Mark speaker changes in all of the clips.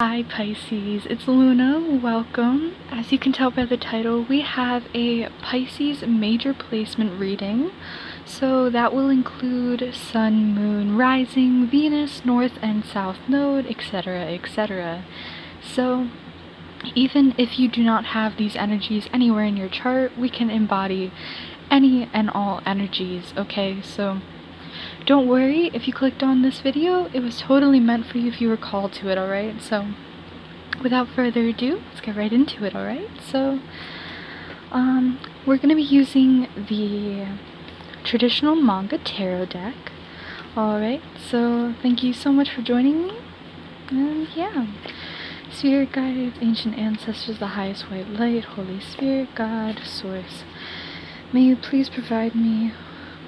Speaker 1: Hi Pisces, it's Luna. Welcome. As you can tell by the title, we have a Pisces major placement reading. So that will include Sun, Moon, Rising, Venus, North and South Node, etc., etc. So even if you do not have these energies anywhere in your chart, we can embody any and all energies, okay? So don't worry if you clicked on this video, it was totally meant for you if you were called to it, alright? So without further ado, let's get right into it, alright? So we're going to be using the traditional Manga tarot deck. Alright, so thank you so much for joining me. And yeah, Spirit guides, ancient ancestors, the highest white light, Holy Spirit, God, Source, may you please provide me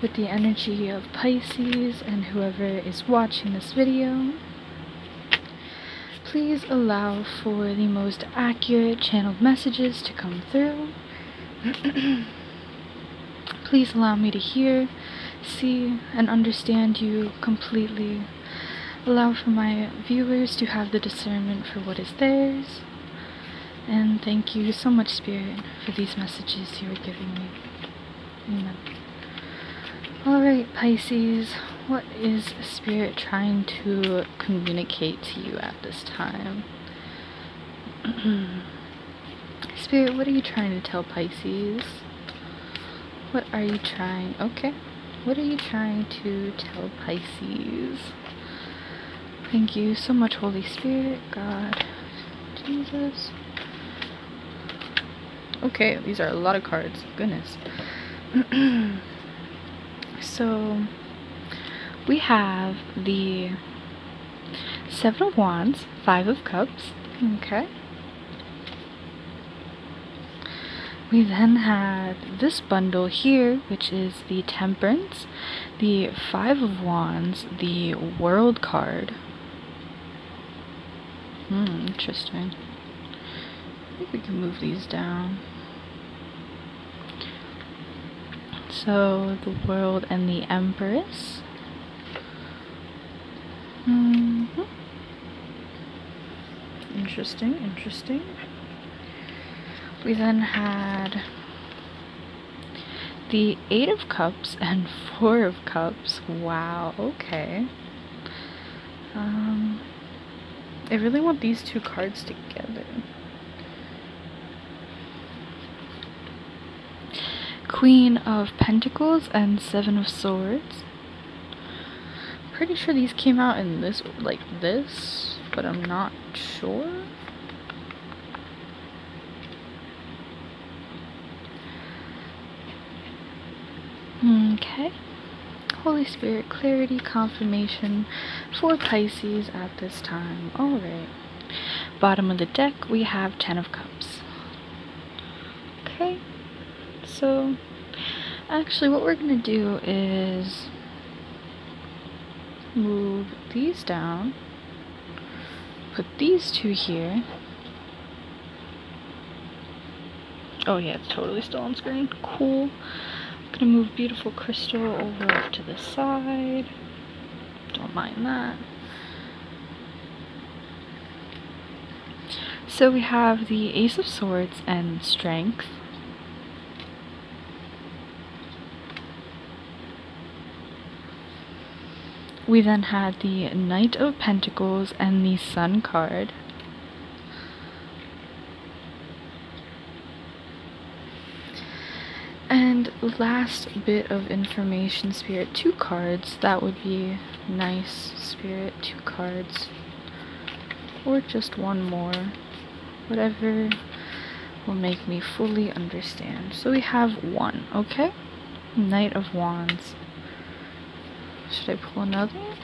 Speaker 1: with the energy of Pisces and whoever is watching this video. Please allow for the most accurate channeled messages to come through. Please allow me to hear, see, and understand you completely. Allow for my viewers to have the discernment for what is theirs. And thank you so much, Spirit, for these messages you are giving me. Amen. Alright, Pisces, what is Spirit trying to communicate to you at this time? Spirit, what are you trying to tell Pisces? What are you trying... Okay. What are you trying to tell Pisces? Thank you so much, Holy Spirit, God, Jesus. Okay, these are a lot of cards. Goodness. So, we have the Seven of Wands, Five of Cups, okay. We then had this bundle here, which is the Temperance, the Five of Wands, the World card. Interesting. I think we can move these down. So, the World and the Empress. Interesting, interesting. We then had the Eight of Cups and Four of Cups. Wow, okay. I really want these two cards together. Queen of Pentacles and Seven of Swords. Pretty sure these came out in this, like this, but I'm not sure. Okay. Holy Spirit, clarity, confirmation for Pisces at this time. Alright. Bottom of the deck, we have Ten of Cups. Okay. So, actually what we're going to do is move these down, put these two here. Oh yeah, it's totally still on screen. Cool. I'm gonna move beautiful crystal over off to the side. Don't mind that. So we have the Ace of Swords and Strength. We then had the Knight of Pentacles and the Sun card. And last bit of information, Spirit, 2 cards. That would be nice, Spirit, 2 cards. Or just one more. Whatever will make me fully understand. So we have 1, okay? Knight of Wands. Should I pull another?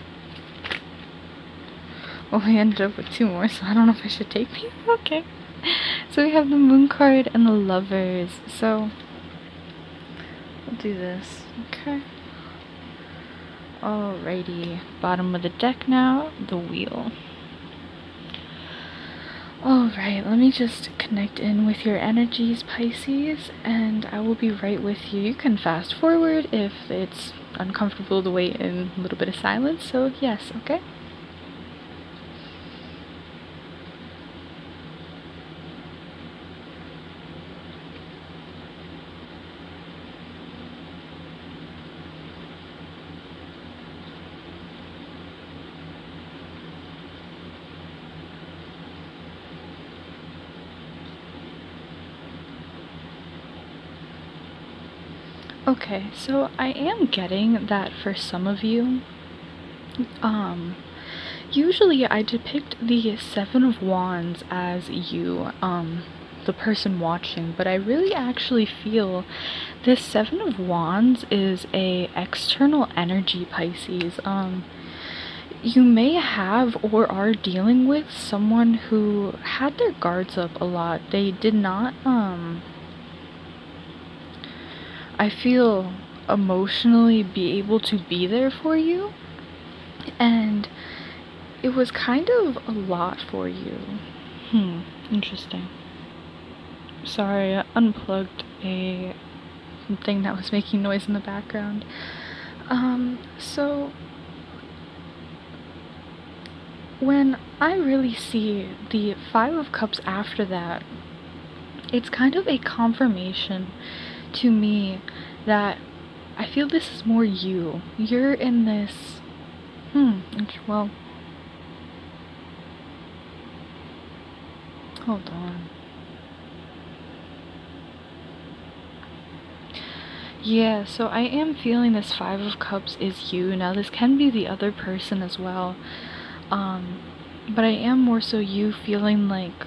Speaker 1: Well, we ended up with 2 more, so I don't know if I should take these. Okay. So we have the Moon card and the Lovers. So we'll do this. Okay. Alrighty. Bottom of the deck now, the Wheel. Alright, let me just connect in with your energies, Pisces, and I will be right with you. You can fast forward if it's uncomfortable to wait in a little bit of silence, so yes, okay? Okay, so I am getting that for some of you. Usually I depict the Seven of Wands as you, the person watching, but I really actually feel this Seven of Wands is a external energy, Pisces. You may have or are dealing with someone who had their guards up a lot. They did not, I feel, emotionally be able to be there for you, and it was kind of a lot for you. Interesting. Sorry, I unplugged a thing that was making noise in the background. So when I really see the Five of Cups after that, it's kind of a confirmation to me that I feel this is more you. You're in this, well, hold on. Yeah, so I am feeling this Five of Cups is you. Now, this can be the other person as well. But I am more so you feeling like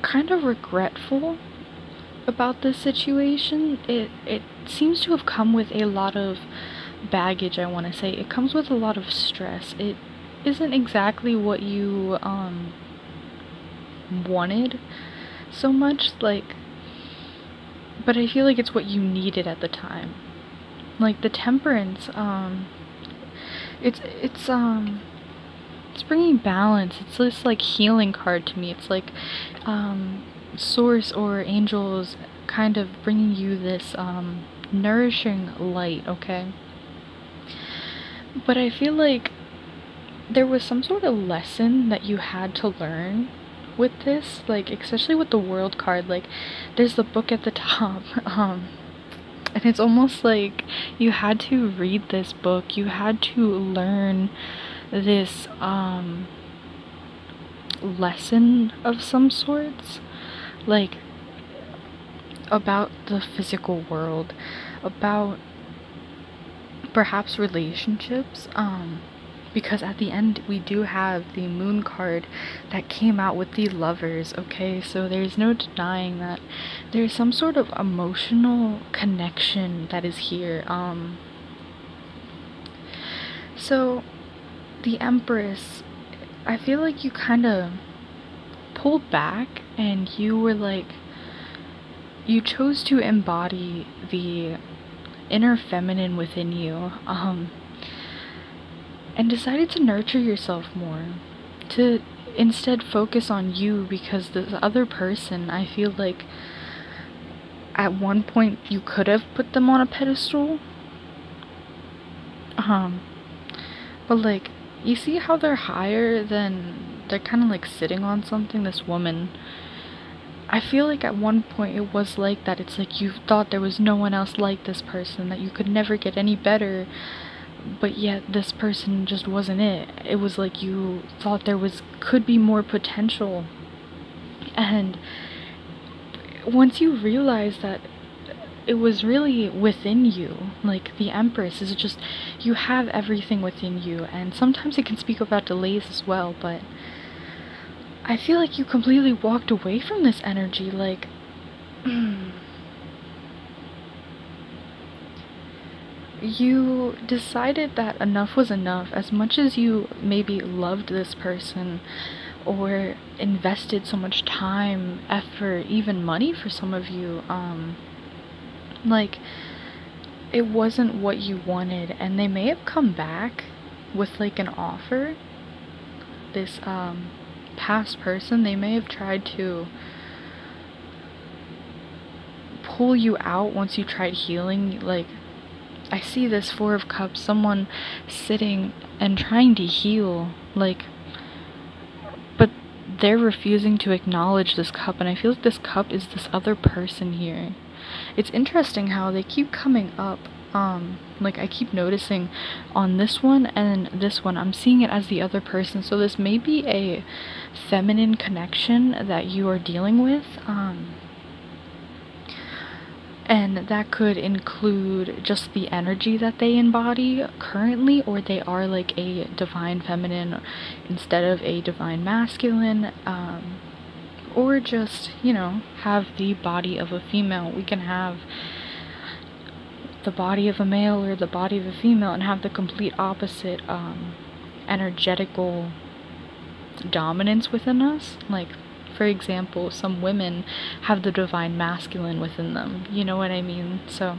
Speaker 1: kind of regretful about this situation. It seems to have come with a lot of baggage, I want to say. It comes with a lot of stress. It isn't exactly what you wanted so much, like, but I feel like it's what you needed at the time. Like the Temperance, it's bringing balance. It's this like healing card to me. It's like source or angels kind of bringing you this nourishing light, okay? But I feel like there was some sort of lesson that you had to learn with this, like especially with the World card. Like there's the book at the top, and it's almost like you had to read this book, you had to learn this lesson of some sorts, like about the physical world, about perhaps relationships, because at the end we do have the Moon card that came out with the Lovers, okay? So there's no denying that there's some sort of emotional connection that is here. So the Empress, I feel like you kind of pulled back and you were like, you chose to embody the inner feminine within you, and decided to nurture yourself more, to instead focus on you, because this other person, I feel like at one point you could have put them on a pedestal, but like, you see how they're higher than, they're kind of like sitting on something, this woman. I feel like at one point it was like that. It's like you thought there was no one else like this person, that you could never get any better, but yet this person just wasn't it. It was like you thought there could be more potential. And once you realize that it was really within you, like the Empress is just, you have everything within you, and sometimes it can speak about delays as well, but I feel like you completely walked away from this energy, like, you decided that enough was enough. As much as you maybe loved this person or invested so much time, effort, even money for some of you, like, it wasn't what you wanted, and they may have come back with like an offer. This past person, they may have tried to pull you out once you tried healing. Like, I see this Four of Cups, someone sitting and trying to heal, like, but they're refusing to acknowledge this cup, and I feel like this cup is this other person here. It's interesting how they keep coming up. Like, I keep noticing on this one and this one, I'm seeing it as the other person. So this may be a feminine connection that you are dealing with. And that could include just the energy that they embody currently, or they are like a divine feminine instead of a divine masculine, or just, you know, have the body of a female. We can have the body of a male or the body of a female and have the complete opposite energetical dominance within us. Like, for example, some women have the divine masculine within them, you know what I mean? So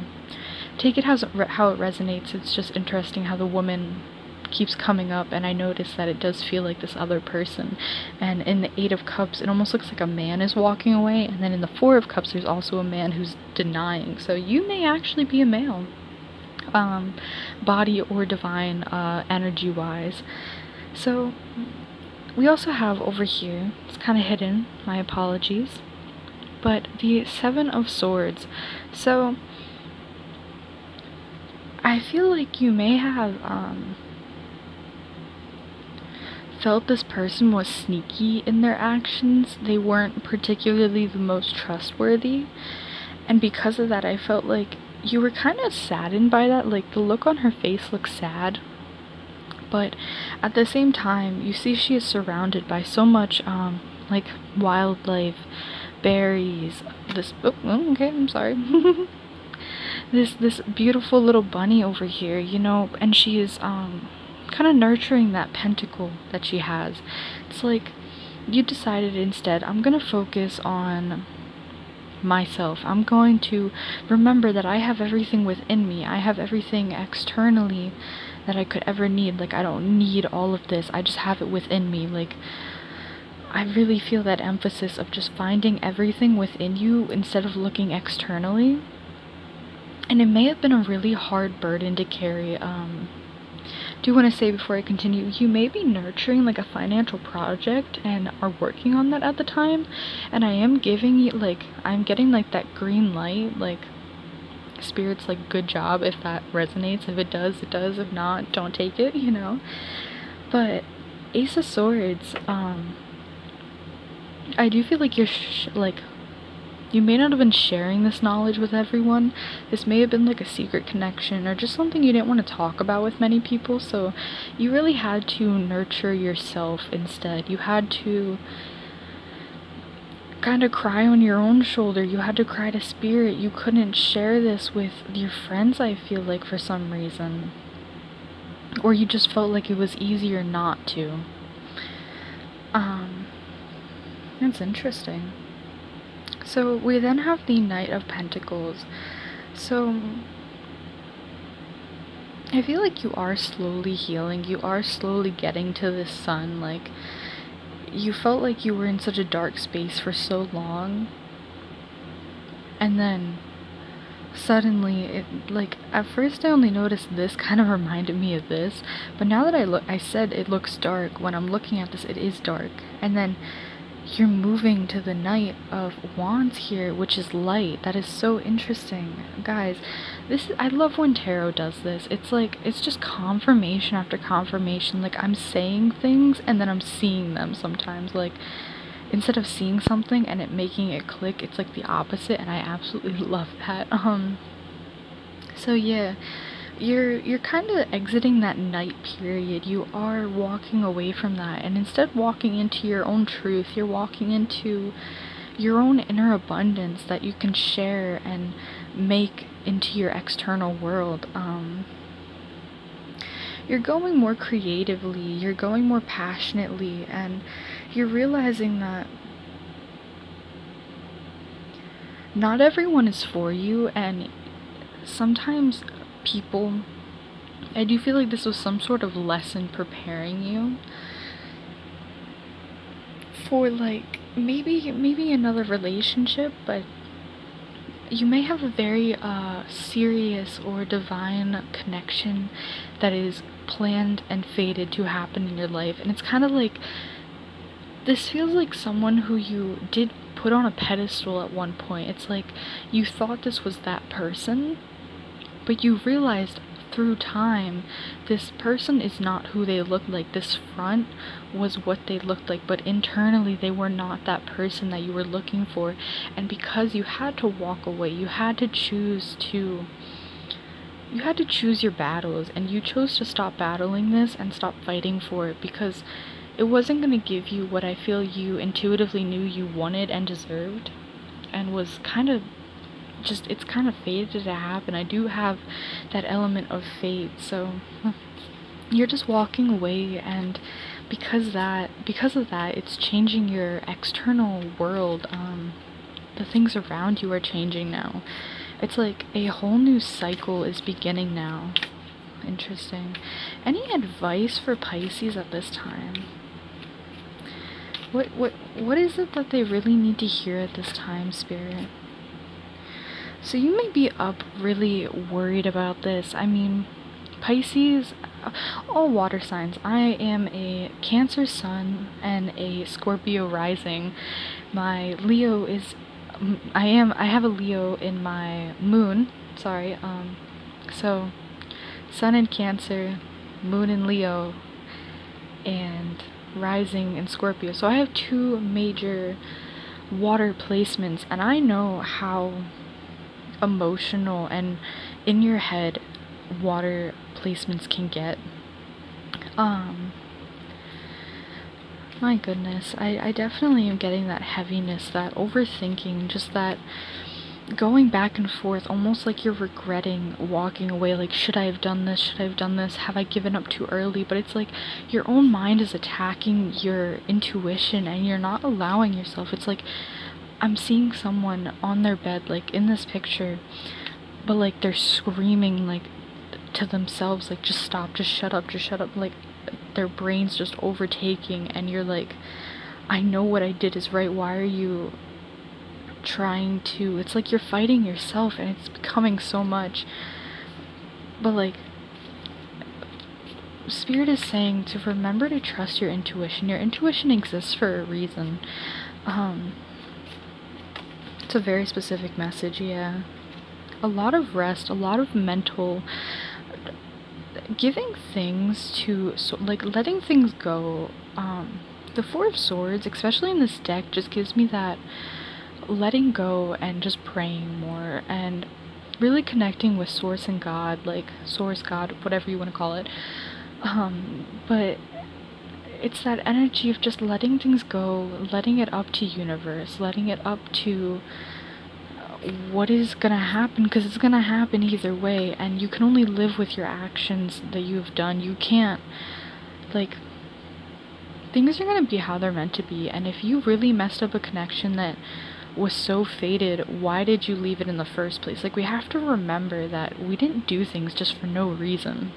Speaker 1: take it how it resonates. It's just interesting how the woman keeps coming up, and I notice that it does feel like this other person. And in the Eight of Cups, it almost looks like a man is walking away, and then in the Four of Cups, there's also a man who's denying. So you may actually be a male, body or divine, energy wise. So we also have over here, it's kind of hidden, my apologies, but the Seven of Swords. So I feel like you may have felt this person was sneaky in their actions. They weren't particularly the most trustworthy, and because of that I felt like you were kind of saddened by that. Like, the look on her face looks sad, but at the same time you see she is surrounded by so much like wildlife, berries, this okay, I'm sorry. this beautiful little bunny over here, you know, and she is kind of nurturing that pentacle that she has. It's like you decided instead, I'm gonna focus on myself. I'm going to remember that I have everything within me. I have everything externally that I could ever need. Like, I don't need all of this. I just have it within me. Like, I really feel that emphasis of just finding everything within you instead of looking externally. And it may have been a really hard burden to carry. Do want to say before I continue, you may be nurturing like a financial project and are working on that at the time, and I am giving you, like, I'm getting like that green light, like spirits, like, good job if that resonates. If it does, it does. If not, don't take it, you know. But Ace of Swords, I do feel like you're like, you may not have been sharing this knowledge with everyone. This may have been like a secret connection or just something you didn't want to talk about with many people, so you really had to nurture yourself instead. You had to kind of cry on your own shoulder. You had to cry to spirit. You couldn't share this with your friends, I feel like, for some reason. Or you just felt like it was easier not to. That's interesting. So we then have the Knight of Pentacles. So I feel like you are slowly healing. You are slowly getting to the sun. Like, you felt like you were in such a dark space for so long, and then suddenly it, like, at first I only noticed this kind of reminded me of this, but now that I said it looks dark. When I'm looking at this, it is dark. And then you're moving to the Knight of Wands here, which is light. That is so interesting, guys. I love when tarot does this. It's like, it's just confirmation after confirmation. Like, I'm saying things and then I'm seeing them sometimes. Like, instead of seeing something and it making it click, it's like the opposite, and I absolutely love that. So yeah, you're kind of exiting that night period. You are walking away from that, and instead walking into your own truth. You're walking into your own inner abundance that you can share and make into your external world. You're going more creatively, you're going more passionately, and you're realizing that not everyone is for you, and sometimes people, I do feel like this was some sort of lesson preparing you for, like, maybe another relationship, but you may have a very serious or divine connection that is planned and fated to happen in your life. And it's kind of like, this feels like someone who you did put on a pedestal at one point. It's like you thought this was that person, but you realized through time, this person is not who they look like. This front was what they looked like, but internally they were not that person that you were looking for. And because you had to walk away, you had to choose your battles, and you chose to stop battling this and stop fighting for it, because it wasn't going to give you what I feel you intuitively knew you wanted and deserved, and was kind of just, it's kind of fated to happen. I do have that element of fate, so you're just walking away, and because of that, it's changing your external world. The things around you are changing now. It's like a whole new cycle is beginning now. Interesting. Any advice for Pisces at this time? What is it that they really need to hear at this time, Spirit? So you may be up really worried about this. I mean, Pisces, all water signs. I am a Cancer sun and a Scorpio rising. My Leo is, I have a Leo in my moon. Sorry. So sun in Cancer, moon in Leo, and rising in Scorpio. So I have two major water placements, and I know how emotional and in your head water placements can get. My goodness, I definitely am getting that heaviness, that overthinking, just that going back and forth, almost like you're regretting walking away, like, should I have done this, have I given up too early? But it's like your own mind is attacking your intuition, and you're not allowing yourself. It's like I'm seeing someone on their bed, like in this picture, but like they're screaming like to themselves, like, just stop, just shut up, like their brain's just overtaking, and you're like, I know what I did is right, why are you trying to, it's like you're fighting yourself, and it's becoming so much. But like, Spirit is saying to remember to trust your intuition. Your intuition exists for a reason. It's a very specific message. Yeah, a lot of rest, a lot of mental, giving things to, so, like, letting things go. The Four of Swords, especially in this deck, just gives me that letting go and just praying more and really connecting with Source and God, like Source, God, whatever you want to call it. But it's that energy of just letting things go, letting it up to universe, letting it up to what is gonna happen, because it's gonna happen either way, and you can only live with your actions that you've done. You can't, like, things are gonna be how they're meant to be, and if you really messed up a connection that was so fated, why did you leave it in the first place? Like, we have to remember that we didn't do things just for no reason.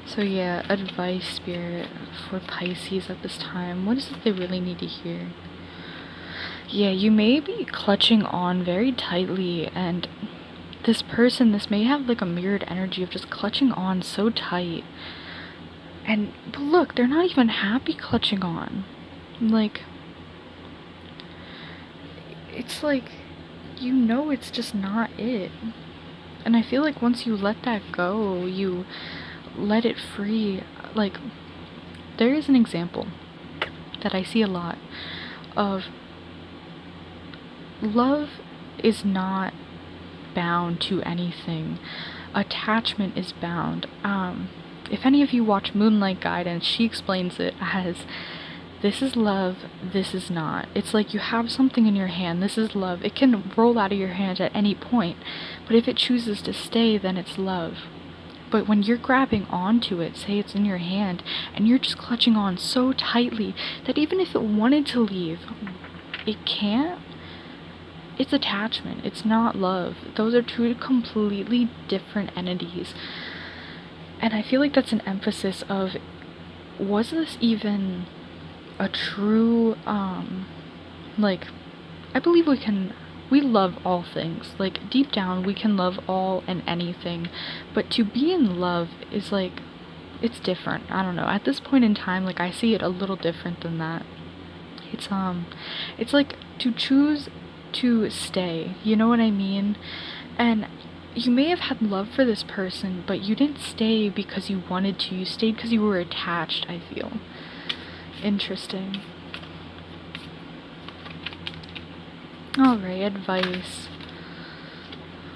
Speaker 1: So yeah, advice, Spirit, for Pisces at this time. What is it they really need to hear? Yeah, you may be clutching on very tightly, and this may have like a mirrored energy of just clutching on so tight. But look, they're not even happy clutching on. Like, it's like, you know, it's just not it. And I feel like once you let that go, you let it free. Like, there is an example that I see a lot of love is not bound to anything. Attachment is bound. If any of you watch Moonlight Guidance, she explains it as, this is love, this is not. It's like you have something in your hand, this is love. It can roll out of your hand at any point, but if it chooses to stay, then it's love. But when you're grabbing onto it, say it's in your hand, and you're just clutching on so tightly that even if it wanted to leave, it can't, it's attachment. It's not love. Those are two completely different entities. And I feel like that's an emphasis of, was this even a true, like, I believe we love all things. Like, deep down, we can love all and anything. But to be in love is like, it's different. I don't know. At this point in time, like, I see it a little different than that. It's like to choose to stay. You know what I mean? And you may have had love for this person, but you didn't stay because you wanted to. You stayed because you were attached, I feel. Interesting. Alright, advice.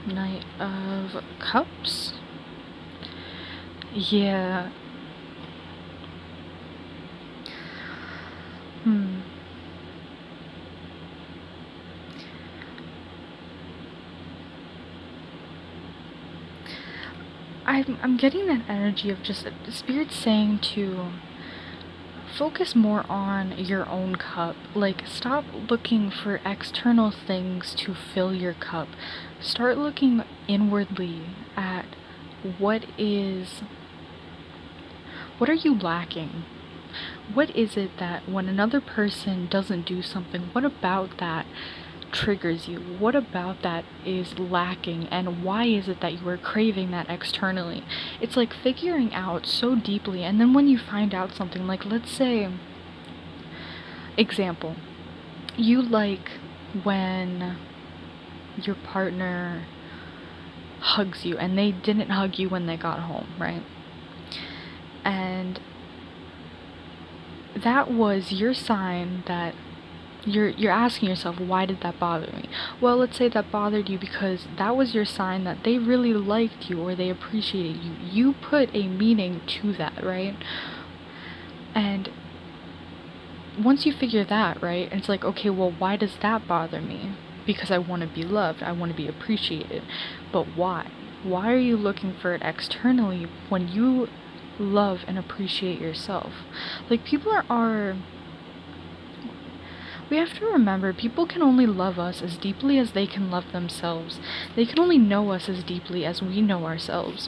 Speaker 1: Knight of Cups. Yeah. I'm getting that energy of just Spirit saying to focus more on your own cup. Like, stop looking for external things to fill your cup. Start looking inwardly at what are you lacking? What is it that when another person doesn't do something, what about that triggers you? What about that is lacking, and why is it that you are craving that externally? It's like figuring out so deeply, and then when you find out something, like, let's say, example, you like when your partner hugs you and they didn't hug you when they got home, right? And that was your sign that you're asking yourself, why did that bother me? Well, let's say that bothered you because that was your sign that they really liked you or they appreciated you. You put a meaning to that, right? And once you figure that, right, it's like, okay, well, why does that bother me? Because I want to be loved, I want to be appreciated. But why? Why are you looking for it externally when you love and appreciate yourself? Like, we have to remember, people can only love us as deeply as they can love themselves. They can only know us as deeply as we know ourselves.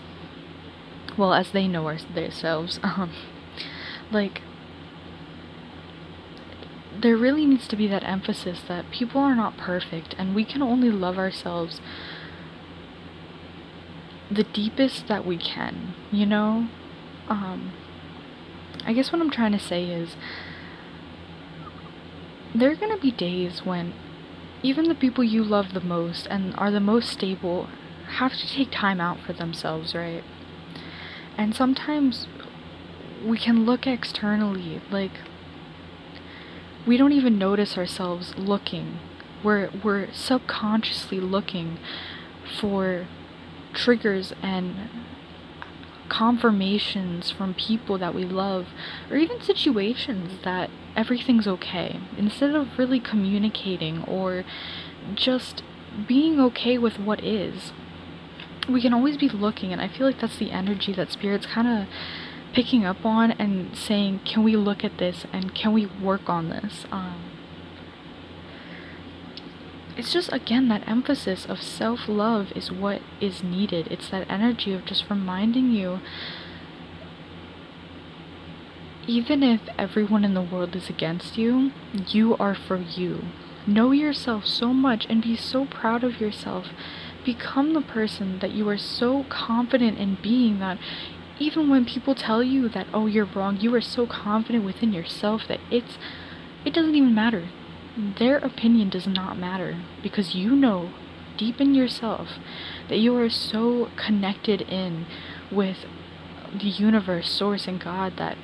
Speaker 1: Well, as they know themselves. Like, there really needs to be that emphasis that people are not perfect, and we can only love ourselves the deepest that we can, you know? I guess what I'm trying to say is, there are gonna be days when even the people you love the most and are the most stable have to take time out for themselves, right? And sometimes we can look externally, like, we don't even notice ourselves looking. We're subconsciously looking for triggers and confirmations from people that we love, or even situations that everything's okay, instead of really communicating or just being okay with what is. We can always be looking, and I feel like that's the energy that Spirit's kind of picking up on and saying, can we look at this and can we work on this? It's just, again, that emphasis of self-love is what is needed. It's that energy of just reminding you, even if everyone in the world is against you, you are for you. Know yourself so much and be so proud of yourself. Become the person that you are so confident in being, that even when people tell you that, oh, you're wrong, you are so confident within yourself that it doesn't even matter. Their opinion does not matter, because you know deep in yourself that you are so connected in with the universe, source, and God, that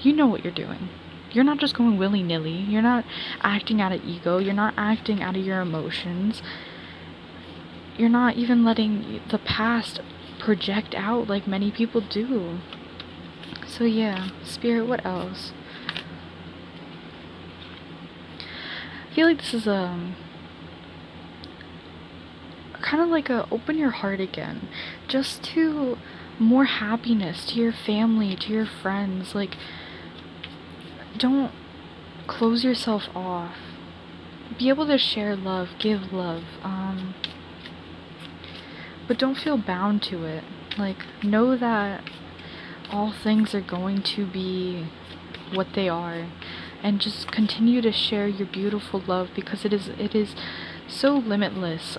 Speaker 1: you know what you're doing. You're not just going willy-nilly. You're not acting out of ego. You're not acting out of your emotions. You're not even letting the past project out like many people do. So yeah, Spirit, what else? I feel like this is kind of like a open your heart again, just to more happiness, to your family, to your friends. Like, don't close yourself off. Be able to share love, give love, but don't feel bound to it. Like, know that all things are going to be what they are, and just continue to share your beautiful love, because it is so limitless.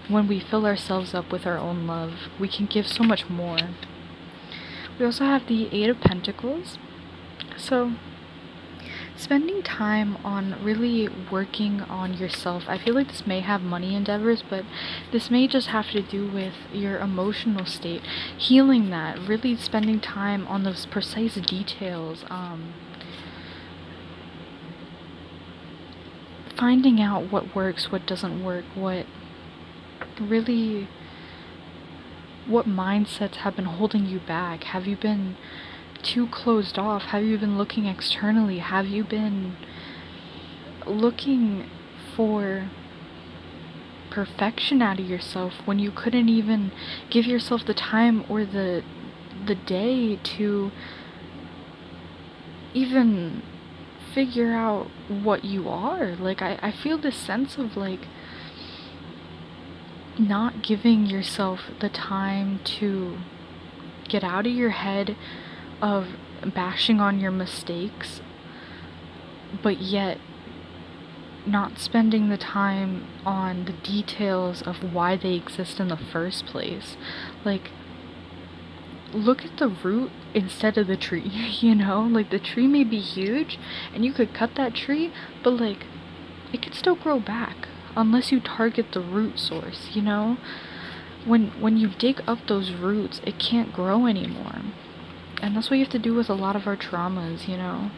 Speaker 1: When we fill ourselves up with our own love, we can give so much more. We also have the Eight of Pentacles. So spending time on really working on yourself. I feel like this may have money endeavors, but this may just have to do with your emotional state, healing that, really spending time on those precise details, finding out what works, what doesn't work, what mindsets have been holding you back. Have you been too closed off? Have you been looking externally? Have you been looking for perfection out of yourself when you couldn't even give yourself the time or the day to even figure out what you are? Like, I feel this sense of like not giving yourself the time to get out of your head of bashing on your mistakes, but yet not spending the time on the details of why they exist in the first place. Like, look at the root instead of the tree, you know? Like, the tree may be huge and you could cut that tree, but like, it could still grow back unless you target the root source, you know? When you dig up those roots, it can't grow anymore. And that's what you have to do with a lot of our traumas, you know?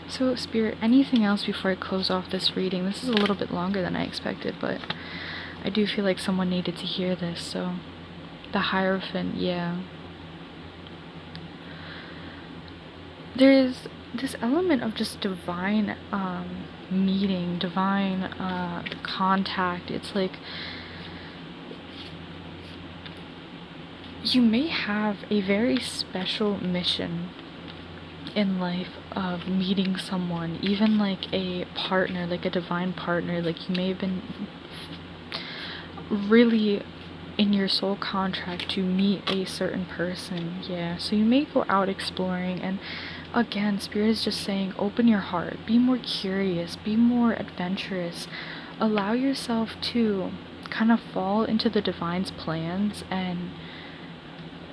Speaker 1: So, Spirit, anything else before I close off this reading? This is a little bit longer than I expected, but I do feel like someone needed to hear this, so... The Hierophant, yeah. There's this element of just divine, meeting, divine, contact. It's like... you may have a very special mission in life of meeting someone, even like a partner, like a divine partner. Like, you may have been really in your soul contract to meet a certain person, yeah. So you may go out exploring, and again, Spirit is just saying, open your heart, be more curious, be more adventurous, allow yourself to kind of fall into the divine's plans and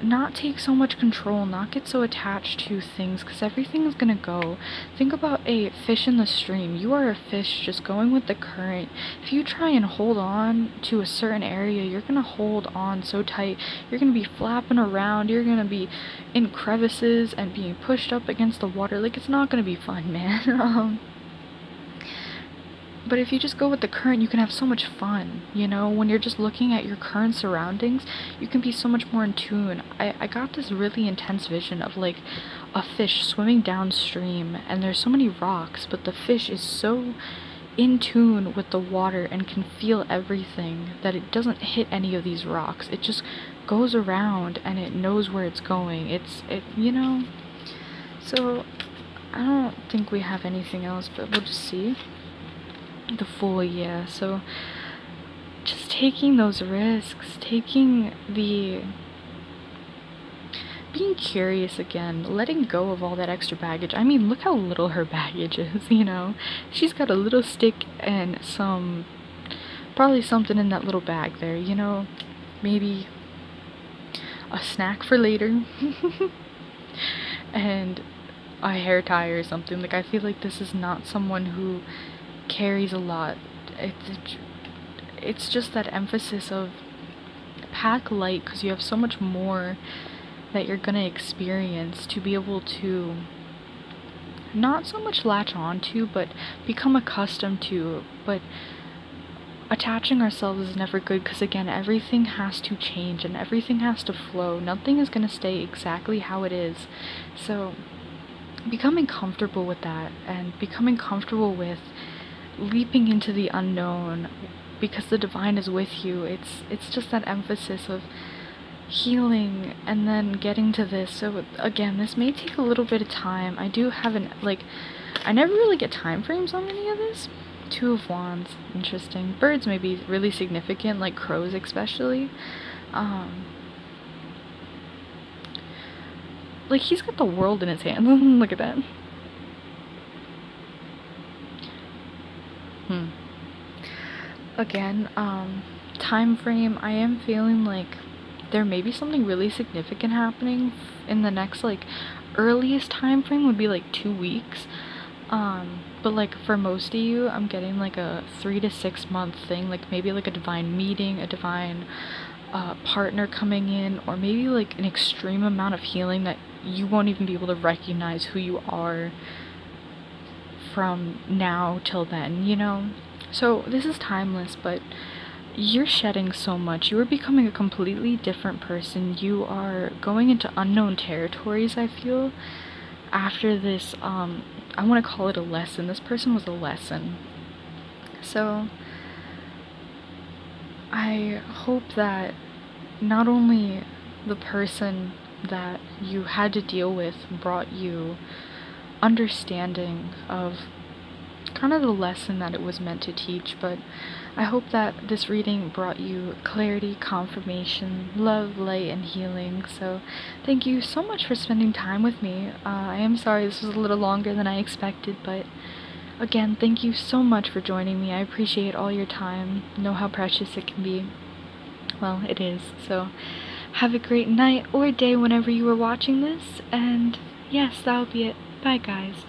Speaker 1: not take so much control, not get so attached to things, because everything is gonna go. Think about a fish in the stream. You are a fish just going with the current. If you try and hold on to a certain area, you're gonna hold on so tight. You're gonna be flapping around. You're gonna be in crevices and being pushed up against the water. Like, it's not gonna be fun, man. But if you just go with the current, you can have so much fun, you know? When you're just looking at your current surroundings, you can be so much more in tune. I got this really intense vision of, like, a fish swimming downstream, and there's so many rocks, but the fish is so in tune with the water and can feel everything that it doesn't hit any of these rocks. It just goes around, and it knows where it's going. You know? So, I don't think we have anything else, but we'll just see. The Fool, yeah. So just taking those risks, being curious again, letting go of all that extra baggage. I mean, look how little her baggage is, you know? She's got a little stick and probably something in that little bag there, you know? Maybe a snack for later. And a hair tie or something. Like, I feel like this is not someone who carries a lot. It's just that emphasis of pack light, because you have so much more that you're gonna experience to be able to not so much latch on to, but become accustomed to. But attaching ourselves is never good, because again, everything has to change and everything has to flow. Nothing is gonna stay exactly how it is. So becoming comfortable with that, and becoming comfortable with leaping into the unknown because the divine is with you. It's just that emphasis of healing and then getting to this. So again, this may take a little bit of time. I do have I never really get time frames on any of this. Two of Wands, interesting. Birds may be really significant, like crows especially. Like, he's got the world in his hands. Look at that. Again, time frame, I am feeling like there may be something really significant happening in the next, like, earliest time frame would be like 2 weeks. But like for most of you, I'm getting like a 3 to 6 month thing, like maybe like a divine meeting, a divine partner coming in, or maybe like an extreme amount of healing that you won't even be able to recognize who you are from now till then, you know? So this is timeless, but you're shedding so much. You are becoming a completely different person. You are going into unknown territories, I feel, after this, I want to call it a lesson. This person was a lesson. So I hope that not only the person that you had to deal with brought you understanding of kind of the lesson that it was meant to teach, but I hope that this reading brought you clarity, confirmation, love, light, and healing. So thank you so much for spending time with me. I am sorry this was a little longer than I expected, but again, thank you so much for joining me. I appreciate all your time. Know how precious it can be. Well, it is. So have a great night or day whenever you are watching this, and yes, that'll be it. Bye, guys.